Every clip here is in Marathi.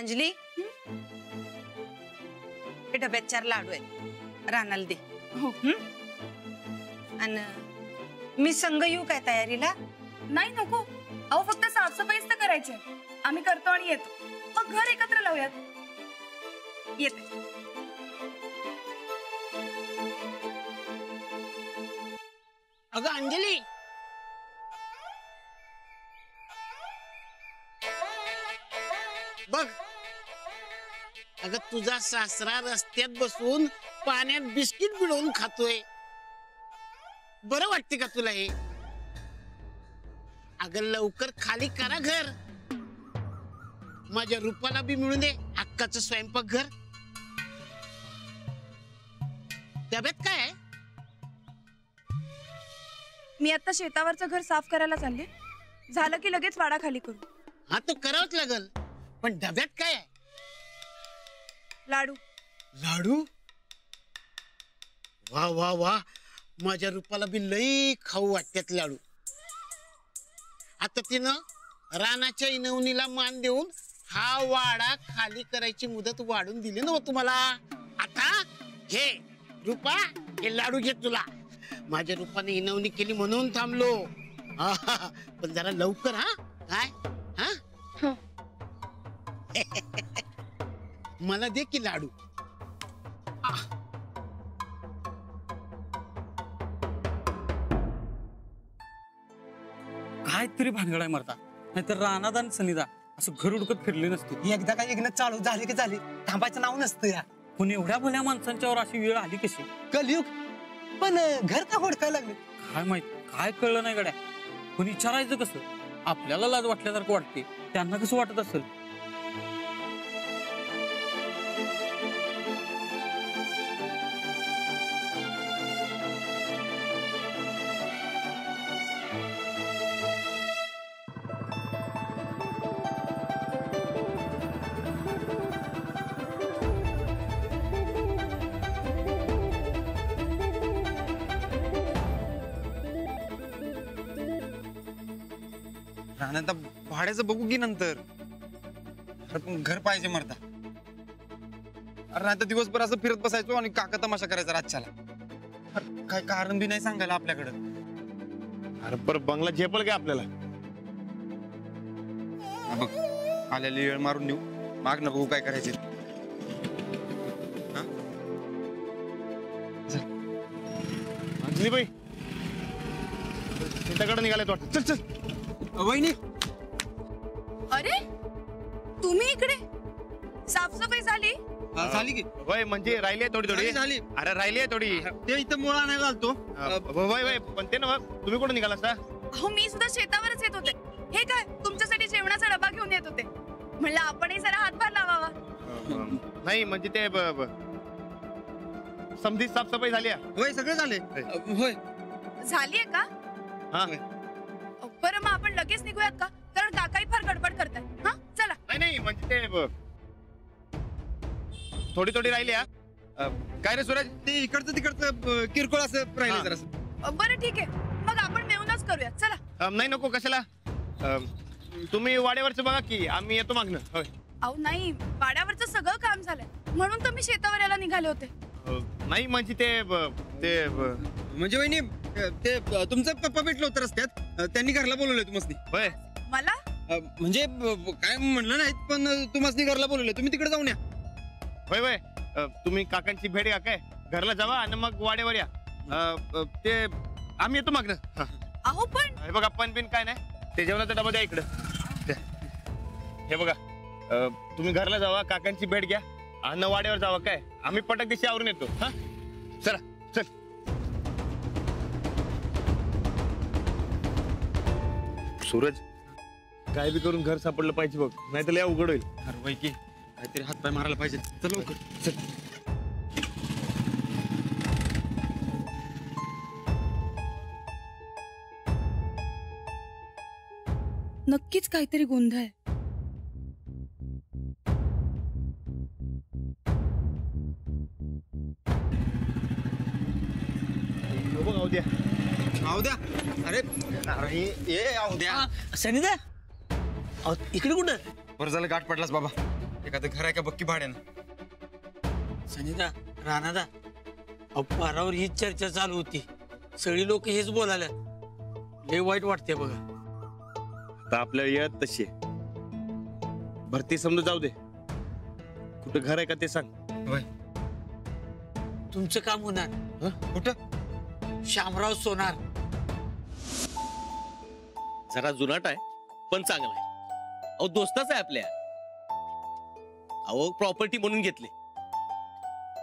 अंजली हे डब्यात 4 लाडू आहेत, रानाला दे. आणि मी संग येऊ काय तयारीला? नाही नको, अहो फक्त साफसफाईच तर करायची. आम्ही करतो आणि येतो, मग घर एकत्र लावूयात. येते. अगं अंजली, बघ अगं तुझा सासरा रस्त्यात बसून पाण्यात बिस्किट बिडवून खातोय. बरं वाटते का तुला हे? अगं लवकर खाली करा घर. माझ्या रूपाला बी मिळून दे हक्काचं स्वयंपाकघर. डब्यात काय आहे? मी आता शेतावरचं घर साफ करायला चालले, झालं की लगेच वाडा खाली करू. हा तो करावंच लागल, पण डब्यात काय आहे? लाडू. लाडू? वा वा वा, माझ्या रूपाला बी लई खाऊ वाटतात लाडू. आता तिनं रानाच्या इनवणीला मान देऊन हा वाडा खाली करायची मुदत वाढून दिली ना तुम्हाला. आता हे रूपा, हे लाडू घे तुला. माझ्या रूपाने इनवणी केली म्हणून थांबलो. पण जरा लवकर. हा काय? हा मला दे की लाडू. काय तरी भानगड आहे मरता, नाहीतर रानात आणि सनिदा असं घर उडकत फिरले नसते. एकदा काय एकदा चालू झाली की झाली, थांबायचं नाव नसतं या. पण एवढ्या भल्या माणसांच्यावर अशी वेळ आली कशी? कलयुग. पण घर का हुडकायला लागले काय माहित, काय कळलं नाही गड्या. पण विचारायचं कसं? आपल्याला लाज वाटल्यासारखं वाटते, त्यांना कसं वाटत असेल? राहण्यात भाड्याचं बघू की नंतर. पण घर पाहिजे मरता. अरे नाही तर दिवसभर असं फिरत बसायचो आणि काका तमाशा करायचा रातच्याला. काय कारण बी नाही सांगायला आपल्याकडं. अरे पर बंगला झेपल काय आपल्याला? बघ आलेली वेळ मारून देऊ, माग न बघू काय करायचे. अंजली बाई तिच्याकडे निघाले वाटत. चल चल. वहिनी. अरे तुम्ही इकडे? साफसफाई झाली? झाली की? वय म्हणजे राहिली आहे थोडी थोडी. झाली. अरे राहिली आहे थोडी. ते इथं मुळा नाही घालतो. वय वय पण ते ना, तुम्ही कुठे निघाला असता? अहो मी सुद्धा शेतावरच येत होते. हे काय तुमच्यासाठी जेवणाचा डबा घेऊन येत होते. म्हणलं आपणही जरा हातभार लावावा. नाही म्हणजे ते समधी साफसफाई झाली आहे. होय सगळं झाले. होय झालीये का? हा बरं मग आपण लगेच निघूयात का? कारण काकाही फार गडबड करताय. हा चला. नाही नाही म्हणजे ते थोडी थोडी राहिली. काय रे सूरज, ते इकडचं तिकडचं किरकोळ असं राहिले जरा. बरं ठीक आहे, मग आपण मिळूनच करूयात. चला. नाही नको, कशाला? तुम्ही वाड्यावरचं बघा की आम्ही येतो मागणं. होय. अहो नाही, वाड्यावरचं सगळं काम झालंय म्हणून तर मी शेतावर यायला निघाले होते. नाही म्हणजे ते म्हणजे वहिनी ते तुमचं पप्पा भेटलं होतं रस्त्यात, त्यांनी घरला बोलवलंय तुम्हाला. होय. मला म्हणजे काय म्हणलं नाहीत, पण तुम्हाला घरला बोलवलंय, तुम्ही तिकडे जाऊन या. होय होय. तुम्ही काकांची भेट घ्या, काय घरला जावा आणि मग वाड्यावर या. ते आम्ही येतो मागणं. अहो पण हे बघा पण बिन काय नाही, ते जेवणाचा डबा द्या इकडं. हे बघा तुम्ही घरला जावा, काकांची भेट घ्या आणि वाड्यावर जावा. काय आम्ही पटक दिशी आवरून येतो. हा चला चल. सूरज काय बी करून घर सापडलं पाहिजे बघ, नाही तर लय अवघड होईल. अरे वै की काहीतरी हातपाय मारायला पाहिजे. चल लवकर चल. नक्कीच काहीतरी गोंधळ आहे. द्या. अरे सनिदा इकडे कुठं? बरं झालं गाठ पडलास बाबा. एखादं घर आहे का बक्की भाड्यानं? संजीता राणादा पारावर हीच चर्चा चालू होती. सगळी लोक हेच बोलायला. लय वाईट वाटते बघा. आता आपल्याला येत तशी भरती समजा जाऊ दे. कुठं घर आहे का ते सांग. होय. तुमचं काम होणार. कुठं? शामराव सोनार. जरा जुनाट आहे पण चांगला आहे. अहो दोस्ताच आहे आपल्या. अहो प्रॉपर्टी म्हणून घेतले.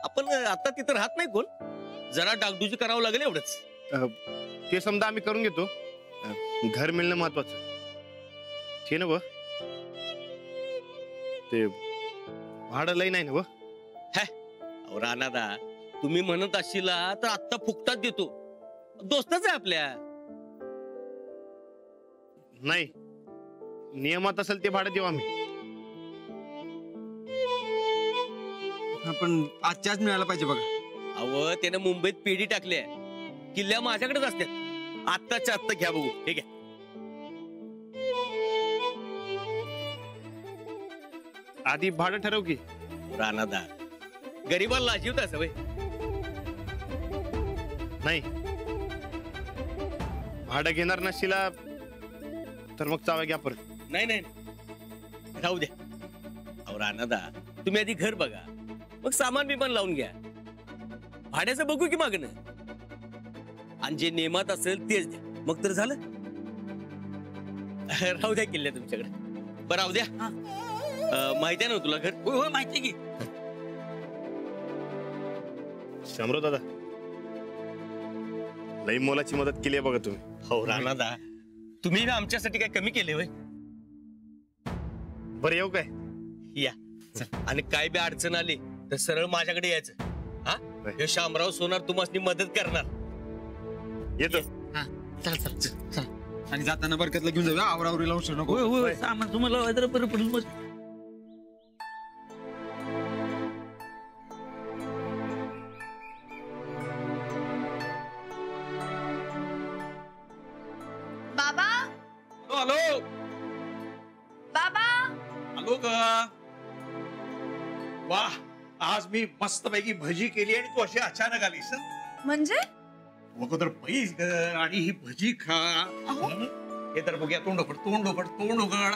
आपण आता तिथं राहत नाही कोण. जरा डागडुजी करावं लागेल एवढंच. ते समजा आम्ही करून घेतो. घर मिळणं महत्वाचं ते ना व. ते भाडं लई नाही ना व. अहो राणादा तुम्ही म्हणत असशीला तर आत्ता फुकटात देतो. दोस्ताच आहे आपल्या. नाही नियमात असेल ते भाडं देऊ आम्ही. पण आजच्याच मिळायला पाहिजे बघा. अहो त्यानं मुंबईत पेढी टाकल्या. किल्ल्या माझ्याकडेच असतात. आत्ताच्या आत्ता घ्या बघू. ठीक आहे. आधी भाडं ठरव की. राणादा गरीबाला लाजीवता सवय. नाही भाडं घेणार नसशीला तर मग चावा घ्या परत. नाही नाही राहू द्या. अहो राणादा तुम्ही आधी घर बघा मग सामान बिमान लावून घ्या. भाड्याचं बघू की मागणं. आणि जे नेमात असेल तेच द्या मग तर झालं. राहू द्या किल्ल्या तुमच्याकडे. बरं राहू द्या. माहिती आहे ना तुला घर. हो माहिती की. शामराव दादा लई मोलाची मदत केली आहे बघा तुम्ही. हो राणादा तुम्ही ना आमच्यासाठी काय कमी केले होय. बरं येऊ काय. या आणि काय बी अडचण आली तर सरळ माझ्याकडे यायचं. हा हे शामराव सोनार तुम्हाला मदत करणार. येतो. चल चल चल. आणि जाताना बरकतला घेऊन जाऊया. आवरावरी लावू नको. होय होय सामान तुम्हाला जरा बरं पडेल मग. बाबा हॅलो बाबा आलो का? वाह आज मी मस्तपैकी भजी केली आणि तू अशी अचानक आलीस. म्हणजे अगोदर पैस ग आणि ही भजी खा. हे तर बघूया. तोंड उघड तोंड उघड तोंड उघड.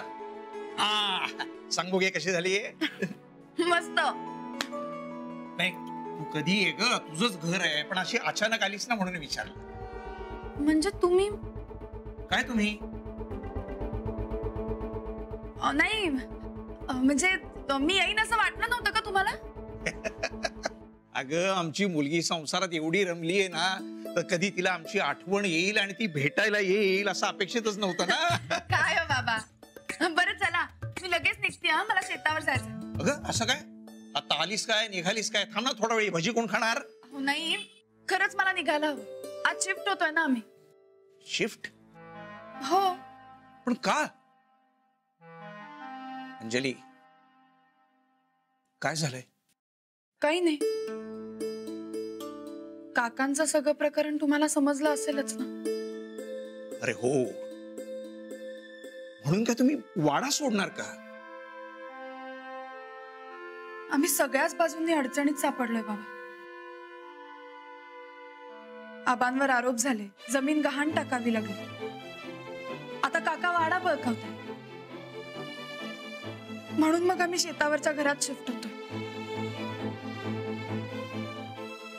सांग बघूया कशी झाली. मस्त. नाही तू कधी ये ग. तुझंच घर आहे पण अशी अचानक आलीस ना म्हणून विचारलं. म्हणजे तुम्ही काय तुम्ही नाही म्हणजे मी येईन असं वाटलं नव्हतं का तुम्हाला? अगं आमची मुलगी संसारात एवढी रमली आहे ना तर कधी तिला आमची आठवण येईल आणि ती भेटायला येईल असं अपेक्षितच नव्हतं ना. काय हो बाबा. बरं चला मी लगेच निघते. हा मला शेतावर जायचं. अगं असं काय आता आलीस काय निघालीस काय. थांब ना थोडा वेळ. भजी कोण खाणार. नाही खरंच मला निघायला हवं. आज शिफ्ट होतोय ना आम्ही. शिफ्ट. हो. पण का अंजली काय झालंय. काही नाही. काकांचं सगळं प्रकरण तुम्हाला समजलं असेलच ना. अरे हो म्हणून काय तुम्ही वाडा सोडणार का. आम्ही सगळ्याच बाजूंनी अडचणीत सापडलोय बाबा. आबांवर आरोप झाले. जमीन गहाण टाकावी लागली. आता काका वाडा बळकावताय. म्हणून मग आम्ही शेतावरच्या घरात शिफ्ट होतोय.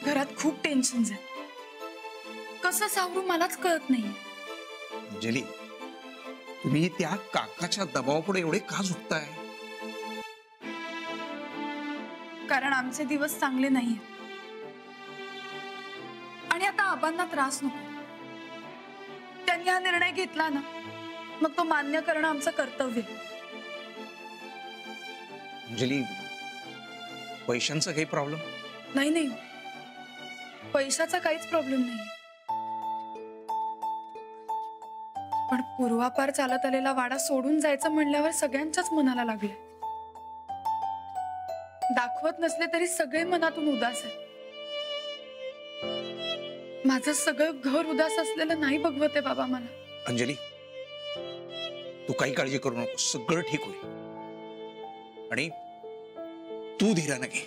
घरात खूप टेन्शन आहे. कसं सावरू मलाच कळत नाही. अंजली तुम्ही त्या काकाच्या दबावापुढे एवढे का झुकताय. कारण आमचे दिवस चांगले नाहीये. आणि आता आबांना त्रास नको. त्यांनी हा निर्णय घेतला ना मग तो मान्य करणं आमचं कर्तव्य. अंजली पैशांचा काही प्रॉब्लेम. नाही नाही पैशाचा काहीच प्रॉब्लेम नाही. पण पूर्वापार चालत आलेला वाडा सोडून जायचं म्हणल्यावर सगळ्यांच्याच मनाला लागले. दाखवत नसले तरी सगळे मनातून उदास आहे. माझं सगळं घर उदास असलेलं नाही बघवत आहे बाबा मला. अंजली तू काही काळजी करू नको. सगळं ठीक होईल. आणि तू धीरानं घे.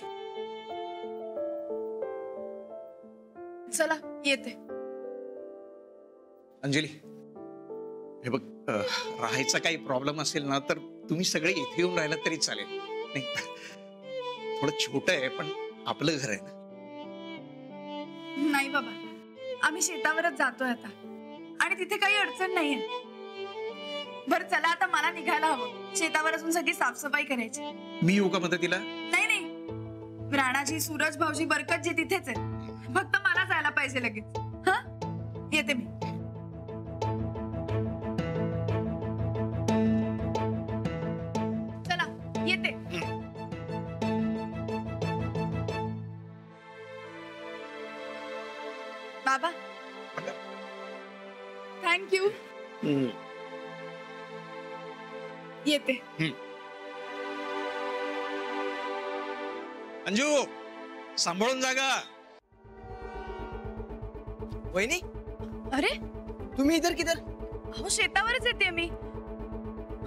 चला येते. अंजली, हे बघ, राहायचा काही प्रॉब्लेम असेल ना तर तुम्ही सगळे इथे येऊन राहिला तरी चालेल. नाही, थोडं छोटं आहे पण आपलं घर आहे ना. नाही बाबा, आम्ही शेतावरच जातोय आता आणि तिथे काही अडचण नाहीये. बरं चला आता मला निघायला हवं. शेतावर असून सगळी साफसफाई करायची. मी येऊ का मदतीला? नाही नाही, राणाजी, सूरज भाऊजी, बरकत जे तिथेच आहेत. फक्त मला जायला पाहिजे लगेच. हा, येते मी. चला येते. बाबा थँक्यू. येते. अंजू, सांभाळून जागा. वहिनी, अरे तुम्ही इधर किधर? अहो शेतावरच येते मी.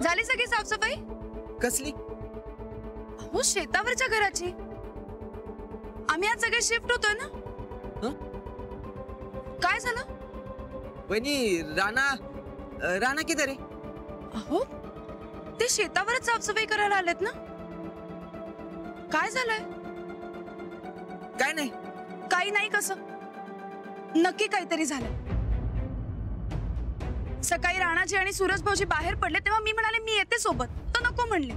झाली सगळी साफसफाई? कसली? अहो शेतावरच्या घराची. आम्ही आज सगळे शिफ्ट होतोय ना. काय झालं? वहिनी, राणा किधर आहे? अहो ते शेतावरच साफसफाई करायला आलेत ना. काय झालंय? काय नाही. काही नाही कसं? नक्की काहीतरी झालं. सकाळी राणाजी आणि सूरज भाऊजी बाहेर पडले तेव्हा मी म्हणाले मी येते सोबत, तर नको म्हणले.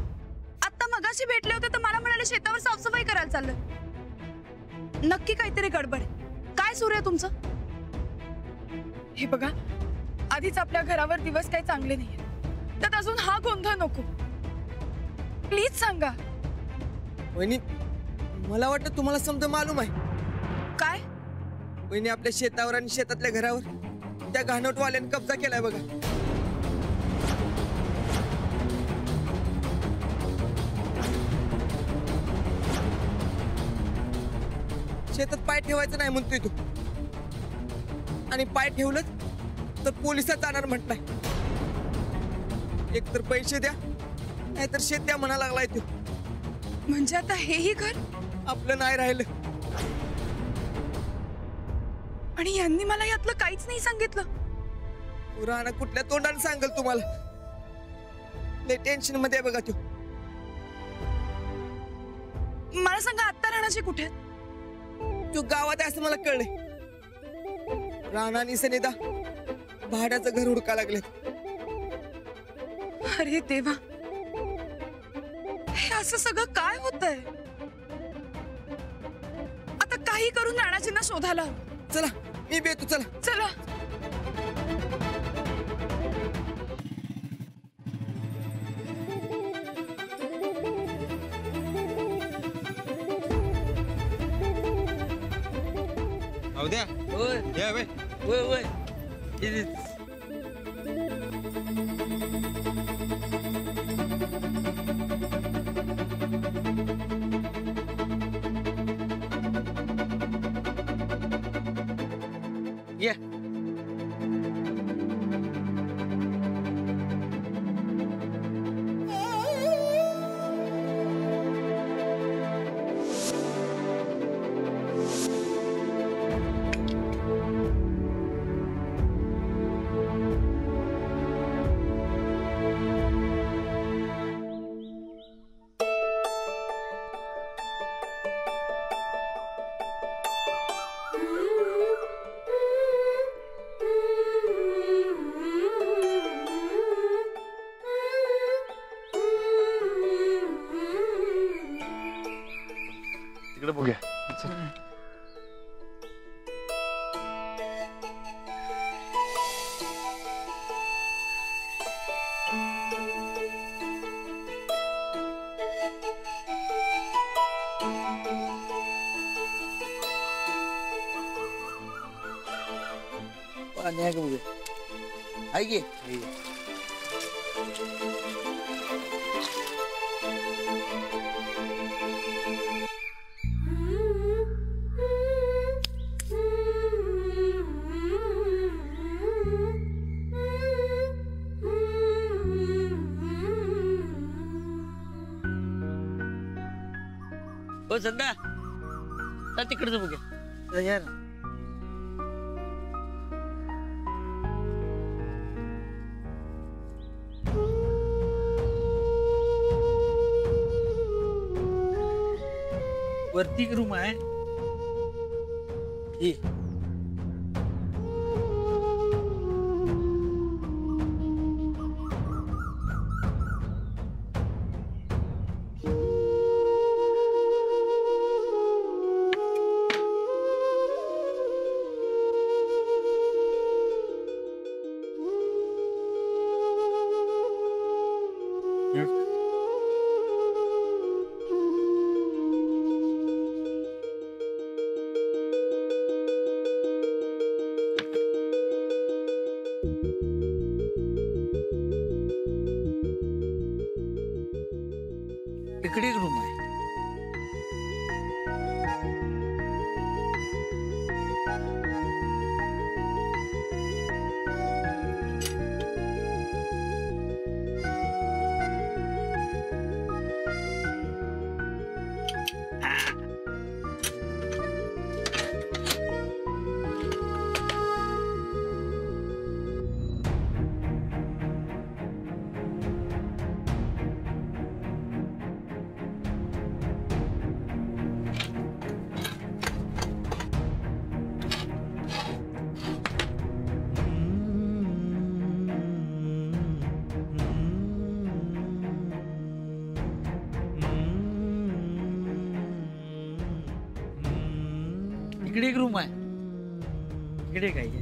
आता मगाशी भेटले होते तर मला म्हणाले शेतावर साफसफाई करायला चाललंय. नक्की काहीतरी गडबड आहे. काय सुरू आहे तुमचं? हे बघा, आधीच आपल्या घरावर दिवस काही चांगले नाहीये, त्यात अजून हा गोंधळ नको. प्लीज सांगा. वहिनी, मला वाटतं तुम्हाला समजा मालूम आहे. काय? वहिनी, आपल्या शेतावर आणि शेतातल्या घरावर त्या घाणवटवाल्याने कब्जा केलाय बघा. शेतात पाय ठेवायचं नाही म्हणतोय तू, आणि पाय ठेवलंच तर पोलिसात जाणार म्हटलाय. एक तर पैसे द्या नाहीतर शेत द्या म्हणा लागलाय तू. म्हणजे आता हेही घर आपलं नाही राहिलं. आणि यांनी मला यातलं काहीच नाही सांगितलं. राणा कुठल्या तोंडाने सांगल तुम्हाला? लय टेन्शन मध्ये आहे बघा तू. मला सांगा आता राणाजी कुठे आहेत? तू गावात आहे असं मला कळलंय. राणा आणि सनिदा भाड्याचं घर हुडका लागले. अरे देवा, हे असं सगळं काय होतंय? आता काही करून राणाजींना शोधायला हवं. चला मी भेटू. चला चला. द्या या बाई. वय वय. या. तिकडे बघूया. पाणी आहे का बघूया? आहे की? हो संदा तिकडचं बघूया यार. वरती एक रूम आहे ही. इकडे एक रूम आहे. इकडे एक रूम आहे. इकडे काय आहे?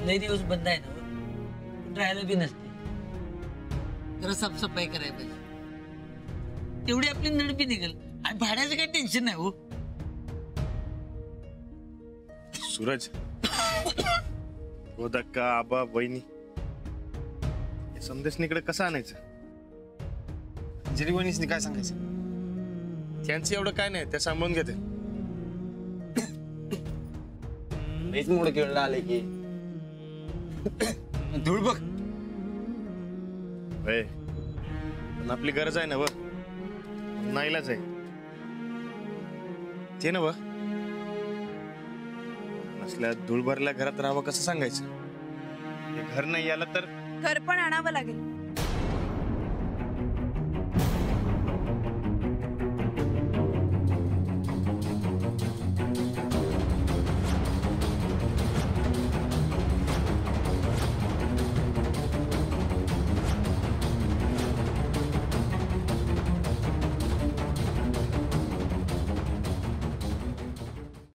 लय दिवस बंद आहे ना हो. पण राहायला बी नसते. जरा साफसफाई करायला पाहिजे. तेवढी आपली नडबी निघेल आणि भाड्याचं काही टेन्शन नाही हो. सूरज दक्का आबा वहिनी संदेशनीकडे कसं आणायचं? अंजली वहिनीसनी काय सांगायचं? त्यांचं एवढं काय नाही, ते सांभाळून घेते. मीच मोड खेळला आले की धूळ बघ. पण आपली गरज आहे ना व नाईलाज आहे ते ना व. नसल्या धूळ भरल्या घरात राहावं कसं सांगायचं? हे घर नाही आलं तर घर पण आणावं लागेल.